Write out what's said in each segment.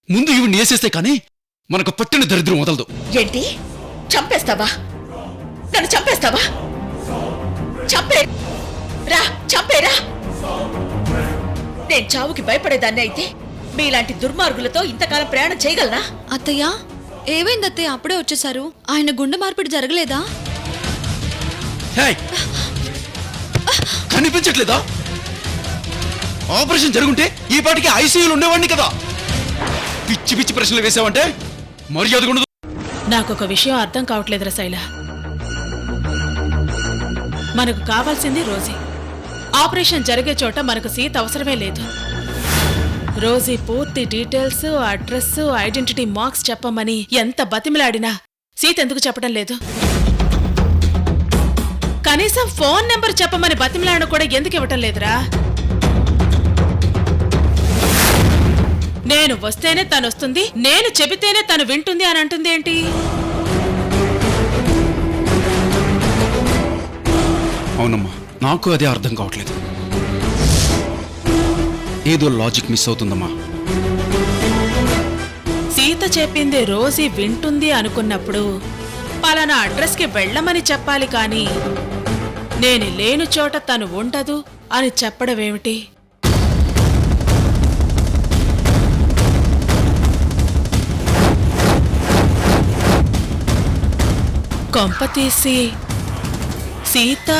ముందు ఇవి వేసేస్తే కానీ మనకు పట్టిన దరిద్రం వదలదు. ఏంటి చంపేస్తావా? నన్ను చంపేస్తావా? చంపే రా, చంపేరా. నేను చావుకి భయపడేదాన్ని అయితే మీలాంటి దుర్మార్గులతో ఇంతకాలం ప్రయాణం చేయగలనా? అత్తయ్య ఏమైంది అత్తయ్య? అప్పుడే వచ్చేసారు. ఆయన గుండె మార్పిడి జరగలేదా? కనిపించట్లేదా? ఆపరేషన్ జరుగుంటే ఈ పాటికి ఐసీయూలు ఉండేవాడిని కదా. పిచ్చి పిచ్చి ప్రశ్నలు వేసావంటే మర్యాద ఉండదు. నాకొక విషయం అర్థం కావట్లేదురా శైల. మనకు కావాల్సింది రోజీ. ఆపరేషన్ జరిగే చోట మనకు సీత అవసరమే లేదు. రోజీ పూర్తి డీటెయిల్స్, అడ్రస్, ఐడెంటిటీ మార్క్స్ చెప్పమని ఎంత బతిమిలాడినా సీత ఎందుకు చెప్పడం లేదు? కనీసం ఫోన్ నెంబర్ చెప్పమని బతిమిలాడను కూడా ఎందుకు ఇవ్వటం లేదురా? నేను వస్తేనే తను వస్తుంది, నేను చెబితేనే తను వింటుంది అని అంటుంది ఏంటి? అవునమ్మా, నాకు అదే అర్థం కావట్లేదు. ఏదో లాజిక్ మిస్ అవుతుందమ్మా. సీత చెప్పింది రోజీ వింటుంది అనుకున్నప్పుడు పలానా అడ్రస్కి వెళ్ళమని చెప్పాలి కానీ నేను లేని చోట తను ఉండదు అని చెప్పడమేమిటి? కొంపతీసి సీత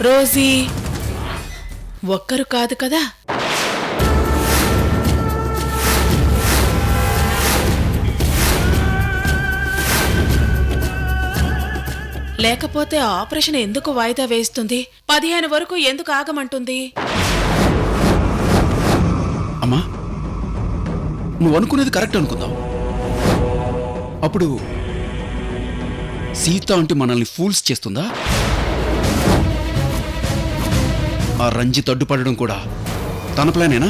రోజీ ఒక్కరు కాదు కదా? లేకపోతే ఆపరేషన్ ఎందుకు వాయిదా వేస్తుంది? 15 వరకు ఎందుకు ఆగమంటుంది? అమ్మా, నువ్వు అనుకునేది కరెక్ట్ అనుకుందాం. అప్పుడు సీత అంటే మనల్ని ఫూల్స్ చేస్తుందా? ఆ రంజిత్ అడ్డుపడడం కూడా తన ప్లానేనా?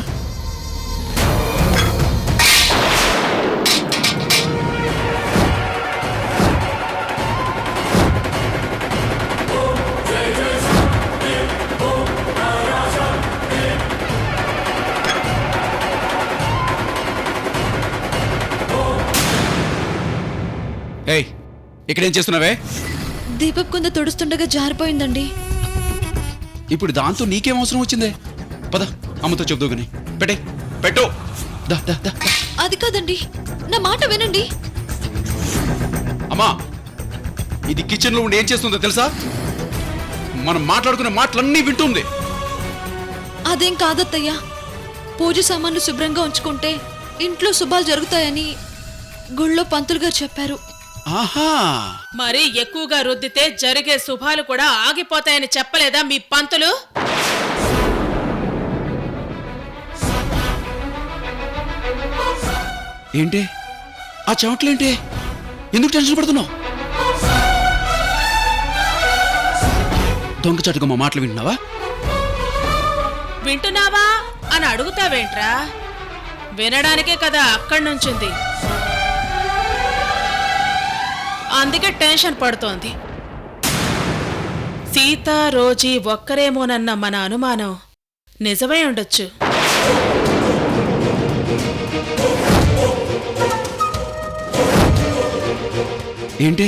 ఏయ్, ఇక్కడేం చేస్తున్నావే? దీపక్ కుంద తుడుస్తుండగా జారిపోయిందండి. ఇప్పుడు దాంతో నీకేం అవసరం వచ్చిందే? పద, అమ్మతో చెప్దు గాని. పెట్టు. అది కాదండి, నా మాట వినండి. అమ్మా, ఇది కిచెన్ లో ఉండి ఏం చేస్తుందో తెలుసా? మనం మాట్లాడుకునే మాటలన్నీ వింటుంది. అదేం కాదత్తయ్యా, పూజ సామాన్లు శుభ్రంగా ఉంచుకుంటే ఇంట్లో శుభాలు జరుగుతాయని గుళ్ళో పంతులు గారు చెప్పారు. ఆహా, మరీ ఎక్కువగా రుద్దితే జరిగే శుభాలు కూడా ఆగిపోతాయని చెప్పలేదా మీ పంతులు? ఏంటి ఆ చెమట్లేంటి? ఎందుకు టెన్షన్ పడుతున్నావు? దొంగచాటుగా మా మాటలు వింటున్నావా? వింటున్నావా అని అడుగుతావేంట్రా? వినడానికే కదా అక్కడి నుంచింది. అందుకే టెన్షన్ పడుతోంది. సీత రోజీ ఒక్కరేమోనన్న మన అనుమానం నిజమై ఉండొచ్చు. ఏంటి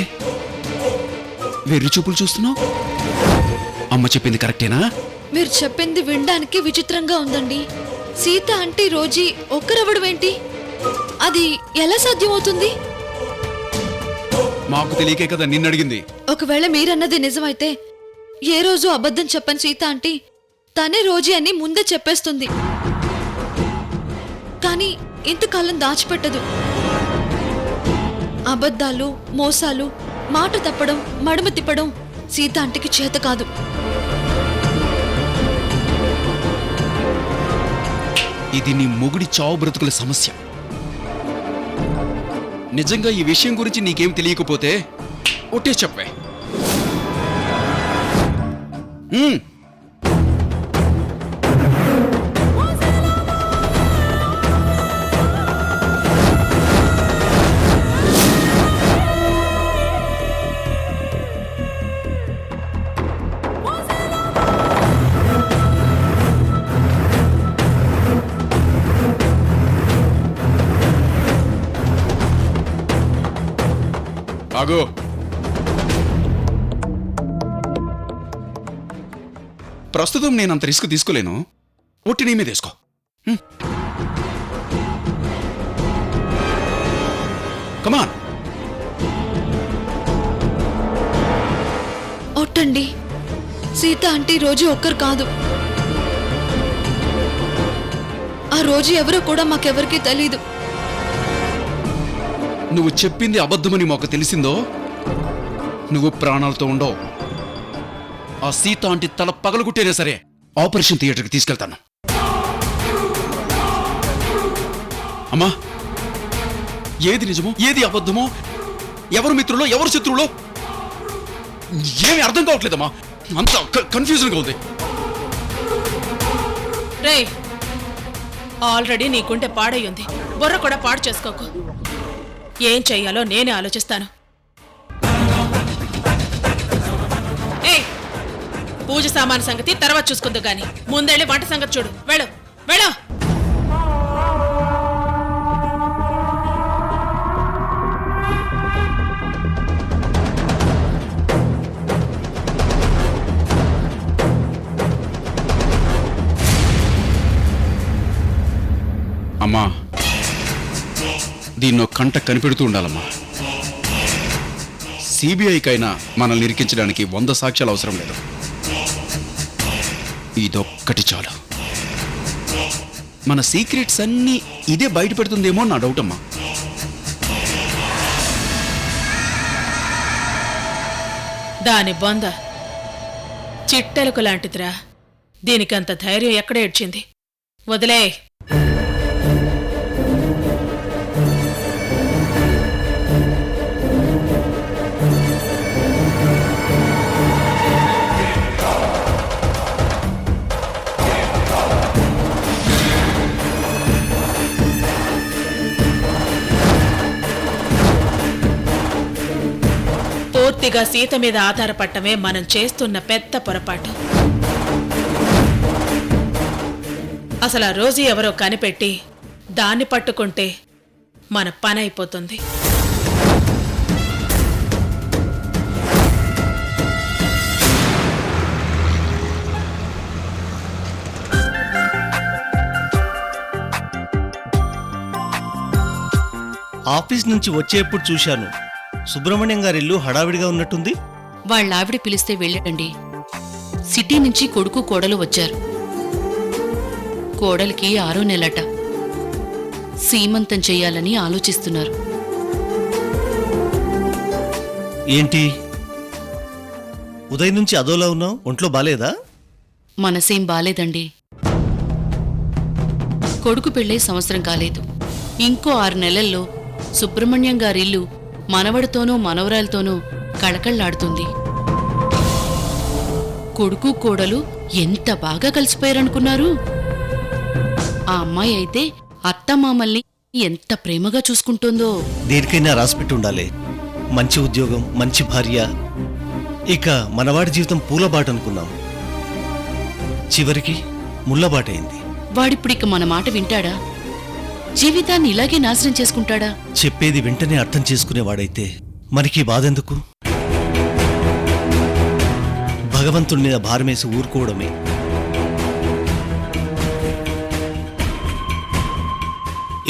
వెర్రి చూపులు చూస్తున్నావు? అమ్మ చెప్పింది కరెక్టేనా? మీరు చెప్పింది వినడానికి విచిత్రంగా ఉందండి. సీత అంటే రోజీ ఒక్కరవ్వడం ఏంటి? అది ఎలా సాధ్యమవుతుంది? మాకు తెలియకే కదా నిన్ను అడిగింది. ఒకవేళ మీరన్నది నిజమైతే ఏ రోజు అబద్ధం చెప్పని సీత అంటే తనే రోజీ అని ముందే చెప్పేస్తుంది. కానీ ఇంతకాలం దాచిపెట్టదు. అబద్ధాలు, మోసాలు, మాట తప్పడం, మడమ తిప్పడం సీత అంటికి చేత కాదు. ఇది నీ మొగుడి చావు బ్రతుకుల సమస్య. నిజంగా ఈ విషయం గురించి నీకేం తెలియకపోతే ఒట్టే చెప్పే. ఆగు. ప్రస్తుతం నేను అంత రిస్క్ తీసుకోలేను. ఒట్టి నీ మీద వేసుకో. కమాన్. ఒట్టండి. సీత అంటే రోజు ఒక్కరు కాదు. ఆ రోజు ఎవరో కూడా మాకెవరికీ తెలీదు. నువ్వు చెప్పింది అబద్ధమని మాకు తెలిసిందో నువ్వు ప్రాణాలతో ఉండవు. ఆ సీత అంటే తల పగలగొట్టేనే సరే ఆపరేషన్ థియేటర్కి తీసుకెళ్తాను. అమ్మా, ఏది నిజమో ఏది అబద్ధమో, ఎవరు మిత్రులో ఎవరు శత్రువులో ఏమి అర్థం కావట్లేదమ్మా. అంత కన్ఫ్యూజన్గా ఉంది. రే, ఆల్రెడీ నీకుంటే పాడయ్యుంది. బుర్ర కూడా పాడు చేసుకోకు. ఏం చెయ్యాలో నేనే ఆలోచిస్తాను. ఏయ్, పూజ సామాను సంగతి తర్వాత చూసుకుందు గాని ముందెళ్ళి వంట సంగతి చూడు. వెళ్ళు వెళ్ళు. అమ్మా, దీన్నో కంట కనిపెడుతూ ఉండాలమ్మా. సిబిఐకైనా మనల్ని ఇరికించడానికి 100 సాక్ష్యాలు అవసరం లేదు. ఇదొక్కటి చాలు. మన సీక్రెట్స్ అన్నీ ఇదే బయట పెడుతుందేమో నా డౌట్ అమ్మా. దాని బొంద చిట్టెలకు లాంటిదిరా. దీనికంత ధైర్యం ఎక్కడ ఏడ్చింది? వదిలే. పూర్తిగా సీత మీద ఆధారపడటమే మనం చేస్తున్న పెద్ద పొరపాటు. అసలు ఆ రోజు ఎవరో కనిపెట్టి దాన్ని పట్టుకుంటే మన పని అయిపోతుంది. ఆఫీస్ నుంచి వచ్చేప్పుడు చూశాను. సుబ్రహ్మణ్యం గారి ఇల్లు హడావిడిగా ఉన్నట్టుంది. వాళ్ళ ఆవిడ పిలిస్తే వెళ్ళండి. సిటీ నుంచి కొడుకు కోడలు వచ్చారు. కోడలికి 6వ నెలట. సీమంతం చెయ్యాలని ఆలోచిస్తున్నారు. ఏంటి ఉదయం నుంచి అదోలా ఉన్నావు? ఒంట్లో బాలేదా? మనసేం బాలేదండి. కొడుకు పెళ్ళై సంవత్సరం కాలేదు. ఇంకో 6 నెలల్లో సుబ్రహ్మణ్యం గారిల్లు మనవడితోనూ మనవరాలతోనూ కళకళ్లాడుతుంది. కొడుకు కోడలు ఎంత బాగా కలిసిపోయారనుకున్నారు? ఆ అమ్మాయి అయితే అత్తమామల్ని ఎంత ప్రేమగా చూసుకుంటుందో. దేనికైనా రాసిపెట్టి ఉండాలి. మంచి ఉద్యోగం, మంచి భార్య. ఇక మనవాడి జీవితం పూలబాట అనుకున్నాం. చివరికి ముళ్ళబాటైంది. వాడిప్పుడిక మన మాట వింటాడా? జీవితాన్ని ఇలాగే నాశనం చేసుకుంటాడా? చెప్పేది వెంటనే అర్థం చేసుకునేవాడైతే మనకి బాధెందుకు? భగవంతుడి మీద భారమేసి ఊరుకోవడమే.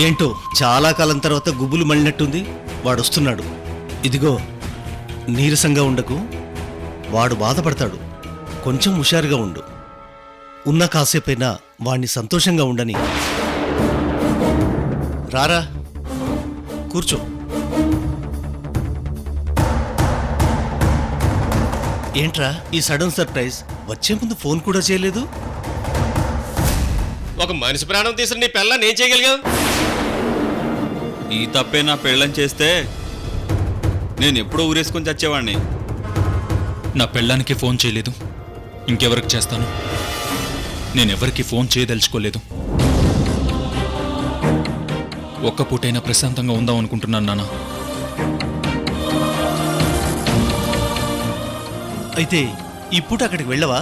ఏంటో చాలా కాలం తర్వాత గుబులు మళ్ళినట్టుంది. వాడొస్తున్నాడు. ఇదిగో, నీరసంగా ఉండకు. వాడు బాధపడతాడు. కొంచెం హుషారుగా ఉండు. ఉన్న కాసేపైనా వాణ్ణి సంతోషంగా ఉండని. రారా, కూర్చో. ఏంట్రా ఈ సడన్ సర్ప్రైజ్? వచ్చే ముందు ఫోన్ కూడా చేయలేదు. ఒక మనిషి ప్రాణం తీసిన నీ పెళ్ళని ఏం చేయగలిగా? ఈ తప్పే నా పెళ్ళని చేస్తే నేను ఎప్పుడో ఊరేసుకొని చచ్చేవాడిని. నా పెళ్ళానికి ఫోన్ చేయలేదు, ఇంకెవరికి చేస్తాను? నేనెవరికి ఫోన్ చేయదలుచుకోలేదు. ఒక్క పూటైనా ప్రశాంతంగా ఉందాం అనుకుంటున్నాను నాన్న. అయితే ఈ పూట అక్కడికి వెళ్ళవా?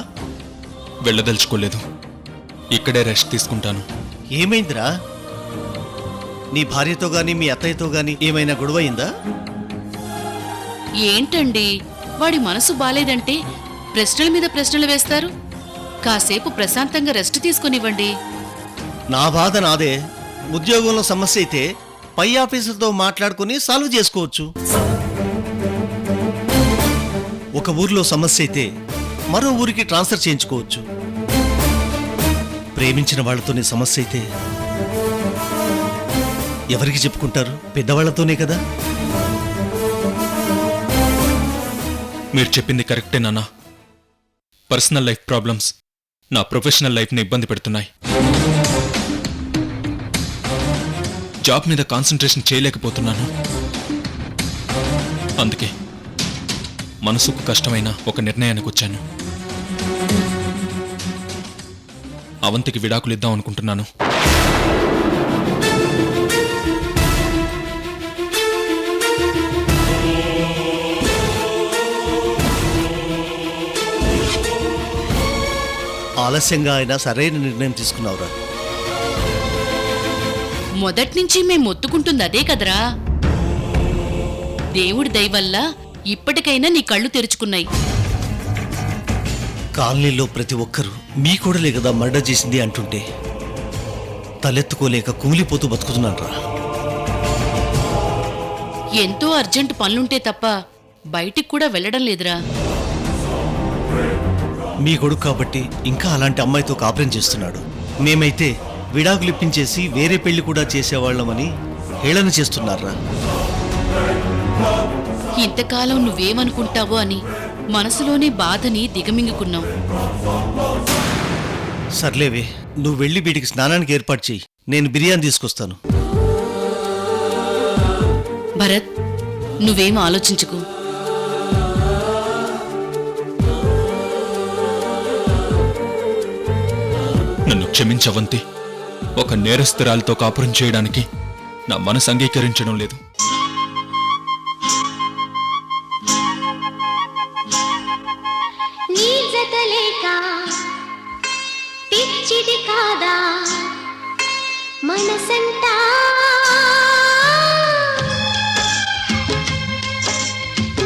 వెళ్ళదలుచుకోలేదు, ఇక్కడే రెస్ట్ తీసుకుంటాను. ఏమైందిరా? నీ భార్యతో గాని మీ అత్తయ్యతో గాని ఏమైనా గొడవ అయిందా? ఏంటండి వాడి మనసు బాలేదంటే ప్రశ్నల మీద ప్రశ్నలు వేస్తారు. కాసేపు ప్రశాంతంగా రెస్ట్ తీసుకునివ్వండి. నా బాధ నాదే. ఉద్యోగంలో సమస్య అయితే పై ఆఫీసులతో మాట్లాడుకుని సాల్వ్ చేసుకోవచ్చు. ఒక ఊరిలో సమస్య అయితే మరో ఊరికి ట్రాన్స్ఫర్ చేయించుకోవచ్చు. ప్రేమించిన వాళ్ళతోనే సమస్య అయితే ఎవరికి చెప్పుకుంటారు? పెద్దవాళ్లతోనే కదా. మీరు చెప్పింది కరెక్టే నాన్న. పర్సనల్ లైఫ్ ప్రాబ్లమ్స్ నా ప్రొఫెషనల్ లైఫ్ని ఇబ్బంది పెడుతున్నాయి. జాబ్ మీద కాన్సన్ట్రేషన్ చేయలేకపోతున్నాను. అందుకే మనసుకు కష్టమైన ఒక నిర్ణయానికి వచ్చాను. అవంతికి విడాకులు ఇద్దాం అనుకుంటున్నాను. ఆలస్యంగా అయినా సరైన నిర్ణయం తీసుకున్నావురా. మొదట్నుంచి మేం మొత్తుకుంటుంది అదే కదరా. దేవుడి దయ వల్ల ఇప్పటికైనా నీ కళ్ళు తెరుచుకున్నాయి. కాలనీలో ప్రతి ఒక్కరూ మీ కూడలే కదా మర్డర్ చేసింది అంటుంటే తలెత్తుకోలేక కూలిపోతూ బతుకుతున్నానురా. ఎంతో అర్జెంటు పనులుంటే తప్ప బయటికి కూడా వెళ్ళడం లేదురా. మీ కొడుకు కాబట్టి ఇంకా అలాంటి అమ్మాయితో కాపురం చేస్తున్నాడు. మేమైతే విడాకులు ఇప్పించేసి వేరే పెళ్లి కూడా చేసేవాళ్ళమని హేళన చేస్తున్నారా. ఇంతకాలం నువ్వేమనుకుంటావో అని మనసులోనే బాధని దిగమింగుకున్నాం. సర్లేవే, నువ్వు వెళ్ళి వీడికి స్నానానికి ఏర్పాటు చెయ్యి. నేను బిర్యానీ తీసుకొస్తాను. భరత్, నువ్వేం ఆలోచించుకు. నన్ను క్షమించవంతి. ఒక నేరస్తురాలతో కాపురం చేయడానికి నా మనసు అంగీకరించడం లేదు. నీ జత లేక పిచ్చిది కాదా మనసంతా,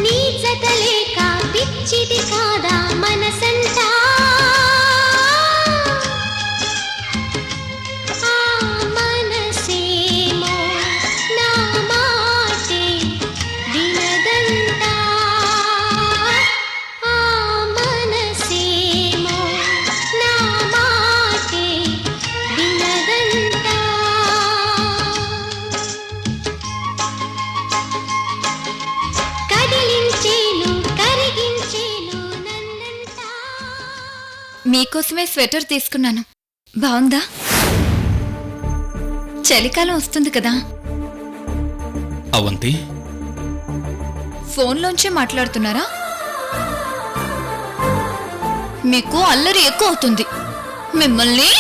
నీ జత లేక పిచ్చిది కాదా మనసంతా, ఆ మనసేమో నా మాటే వినదంతా, ఆ మనసేమో నా మాటే వినదంతా. కదిలించేను కరిగించేను నన్నంతా. మీకోసమే స్వెటర్ తీసుకున్నాను. బాగుందా? చలికాలం వస్తుంది కదా. అవంతి, ఫోన్లోంచే మాట్లాడుతున్నారా? మీకు అల్లరి ఎక్కువ అవుతుంది. మిమ్మల్ని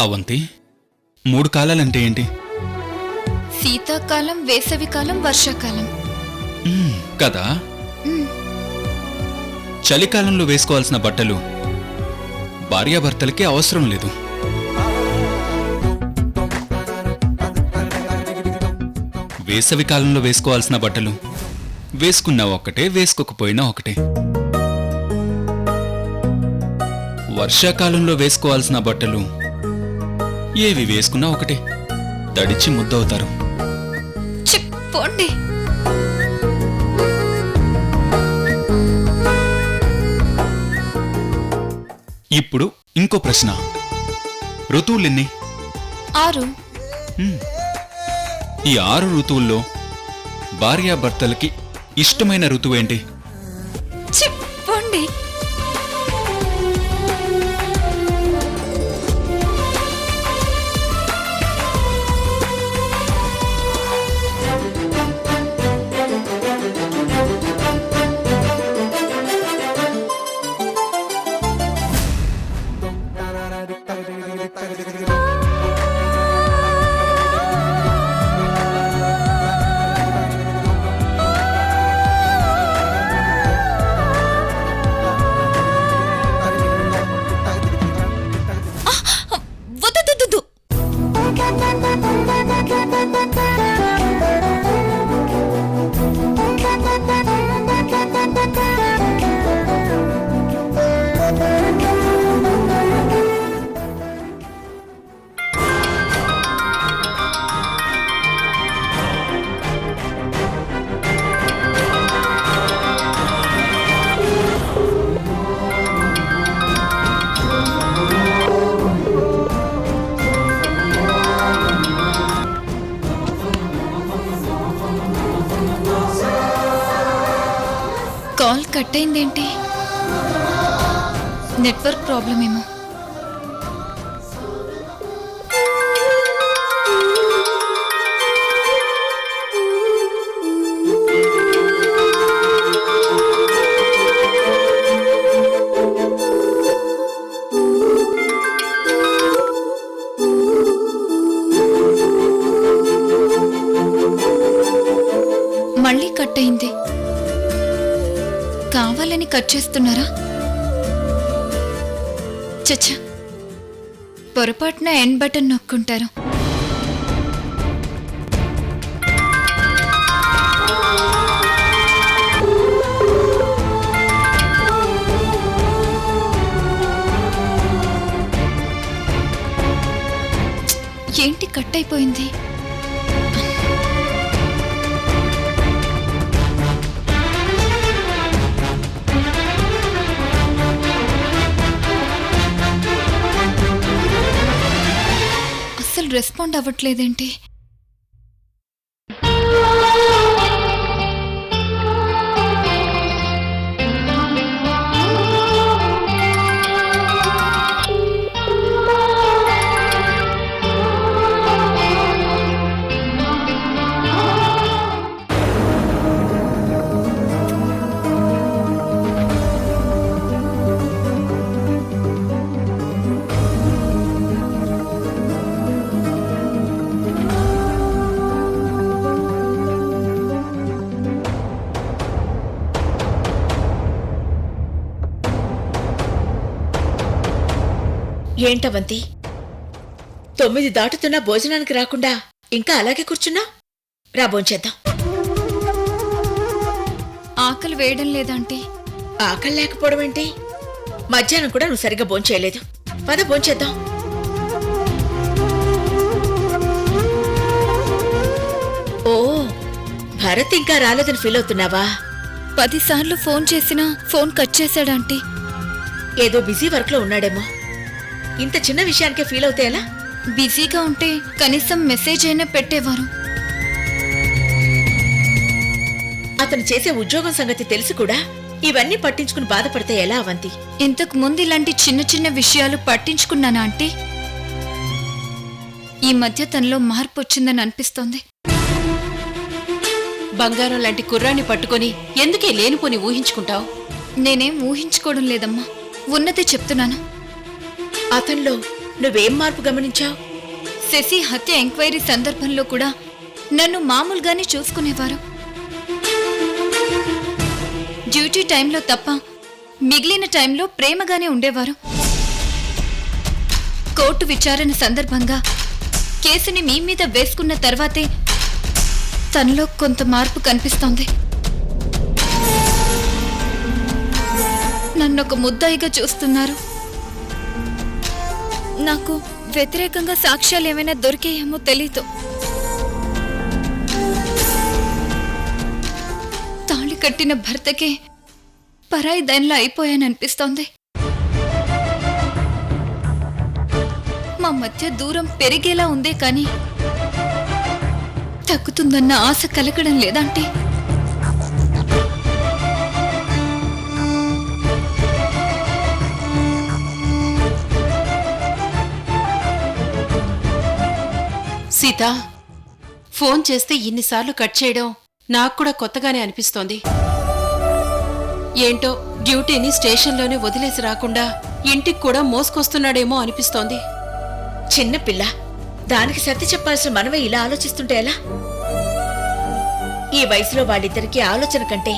అవంతి, 3 కాలాలంటే ఏంటి? శీతాకాలం, వేసవికాలం, వర్షాకాలం. కదా. చలికాలంలో వేసుకోవాల్సిన బట్టలు భార్యాభర్తలకి అవసరం లేదు. వేసవికాలంలో వేసుకోవాల్సిన బట్టలు వేసుకున్నా ఒకటే, వేసుకోకపోయినా ఒకటే. వర్షాకాలంలో వేసుకోవాల్సిన బట్టలు ఏవి వేసుకున్నా ఒకటే, తడిచి ముద్దవుతారు. పోండి. ఇప్పుడు ఇంకో ప్రశ్న. ఋతువులెన్ని? 6. ఈ 6 ఋతువుల్లో భార్యాభర్తలకి ఇష్టమైన ఋతువేంటి? చెప్పండి. వద్దు. కాల్ కట్ అయిందేంటి? నెట్వర్క్ ప్రాబ్లం ఏమో. మళ్ళీ కట్ అయింది. కావాలని కట్ చేస్తున్నారా? చచ్చా, పొరపాటున ఎండ్ బటన్ నొక్కుంటారు. ఏంటి కట్ అయిపోయింది? అసలు రెస్పాండ్ అవ్వట్లేదేంటి? ఏంటవంతి, 9 దాటుతున్నా భోజనానికి రాకుండా ఇంకా అలాగే కూర్చున్నా? రా భోంచేద్దాం. ఆకలి వేయడం లేదంటే? ఆకలి లేకపోవడం ఏంటి? మధ్యాహ్నం కూడా నువ్వు సరిగ్గా భోంచేయలేదు. పద భోంచేద్దాం. ఓ, భరత్ ఇంకా రాలేదని ఫీల్ అవుతున్నావా? 10 సార్లు ఫోన్ చేసినా ఫోన్ కట్ చేశాడంటీ. ఏదో బిజీ వర్క్ లో ఉన్నాడేమో. ఇంత చిన్న విషయానికే ఫీల్ అవుతే ఎలా? బిజీగా ఉంటే కనీసం మెసేజ్ అయినా పెట్టేవారు. అతను చేసే ఉద్యోగం సంగతి తెలిసి కూడా ఇవన్నీ పట్టించుకుని బాధపడితే ఎలా అవంతి? ఇంతకు ముందు ఇలాంటి చిన్న చిన్న విషయాలు పట్టించుకున్నానా ఆంటీ? ఈ మధ్య తనలో మార్పు వచ్చిందని అనిపిస్తోంది. బంగారం లాంటి కుర్రాన్ని పట్టుకొని ఎందుకే లేనిపోని ఊహించుకుంటావు? నేనేం ఊహించుకోవడం లేదమ్మా, ఉన్నదే చెప్తున్నాను. అతనిలో నువ్వేం మార్పు గమనించావు? శశి హత్య ఎంక్వైరీ సందర్భంలో కూడా నన్ను మామూలుగానే చూసుకునేవారు. డ్యూటీ టైంలో తప్ప మిగిలిన టైంలో ప్రేమగానే ఉండేవారు. కోర్టు విచారణ సందర్భంగా కేసుని మీ మీద వేసుకున్న తర్వాతే తనలో కొంత మార్పు కనిపిస్తోంది. నన్నొక ముద్దాయిగా చూస్తున్నారు. నాకు వ్యతిరేకంగా సాక్ష్యాలు ఏమైనా దొరికాయేమో తెలీదు. తాళి కట్టిన భర్తకే పరాయి దానిలా అయిపోయాననిపిస్తోంది. మా మధ్య దూరం పెరిగేలా ఉందే కానీ దక్కుతుందన్న ఆశ కలగడం లేదంటే సీత ఫోన్ చేస్తే ఇన్నిసార్లు కట్ చేయడం నాకు కూడా కొత్తగానే అనిపిస్తోంది. ఏంటో డ్యూటీని స్టేషన్లోనే వదిలేసి రాకుండా ఇంటికి కూడా మోసుకొస్తున్నాడేమో అనిపిస్తోంది. చిన్నపిల్ల దానికి సర్ది చెప్పాల్సిన మనమే ఇలా ఆలోచిస్తుంటే ఎలా? ఈ వయసులో వాళ్ళిద్దరికీ ఆలోచన కంటే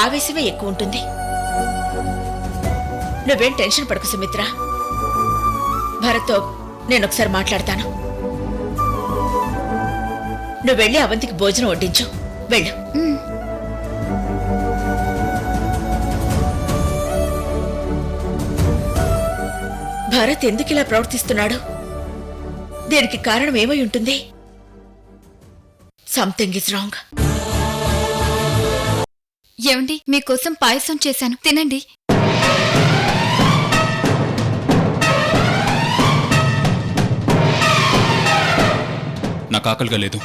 ఆవేశమే ఎక్కువ ఉంటుంది. నువ్వేం టెన్షన్ పడకు సుమిత్ర. భరత్తో నేనొకసారి మాట్లాడతాను. నువ్వు వెళ్ళి అవంతికి భోజనం వడ్డించు. వెళ్ళు. భరత్ ఎందుకు ఇలా ప్రవర్తిస్తున్నాడు? దీనికి కారణం ఏమై ఉంటుంది? Something is wrong. ఏమండి, మీకోసం పాయసం చేశాను, తినండి. నాకు ఆకలిగా లేదు.